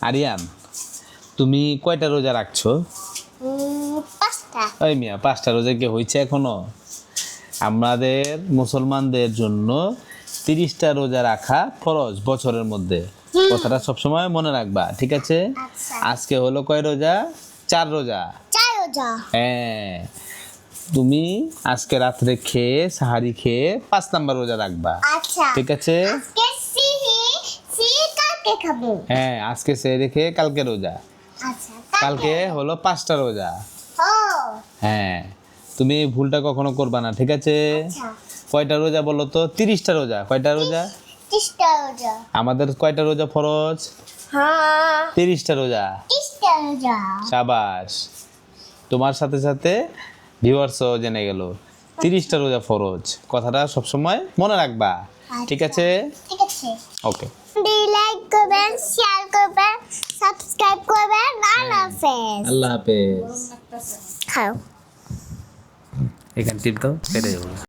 আরিয়ান, তুমি কয়টা রোজা রাখছো? 5টা। ওই মিয়া, 5টা রোজা কি হয়েছে এখনো? আমাদের মুসলমানদের জন্য 30টা রোজা রাখা ফরজ বছরের মধ্যে। কথাটা সবসময় মনে রাখবা, ঠিক আছে? আচ্ছা। আজকে হলো কয় রোজা? 4 রোজা। 4 রোজা। হ্যাঁ, তুমি আজকে রাত্রে খেয়ে সাহারি খেয়ে 5 নাম্বার রোজা রাখবা, আচ্ছা। ঠিক আছে? আজকে সিহি কালকে খাবো। হ্যাঁ, আজকে সে রেখে কালকে রোজা। আচ্ছা। কালকে হলো 5টা রোজা। ও। হ্যাঁ, তুমি এই ভুলটা কখনো করবা না, ঠিক আছে? আচ্ছা। কয়টা রোজা বলো তো? 30টা রোজা। কয়টা রোজা? 30টা রোজা। আমাদের কয়টা রোজা ফরজ? হ্যাঁ। 30টা রোজা। 30টা রোজা। শাবাশ, তোমার সাথে সাথে ভিউয়ার্সও জেনে গেল 30টা রোজা ফরজ। কথাটা সবসময় মনে রাখবা, ঠিক আছে? ঠিক আছে। ওকে। লাইক করবেন, শেয়ার করবেন, সাবস্ক্রাইব করবেন। আল্লাহ হাফেজ। আল্লাহ হাফেজ। খাও। এখানে টিপ দাও, কেটে যাবো।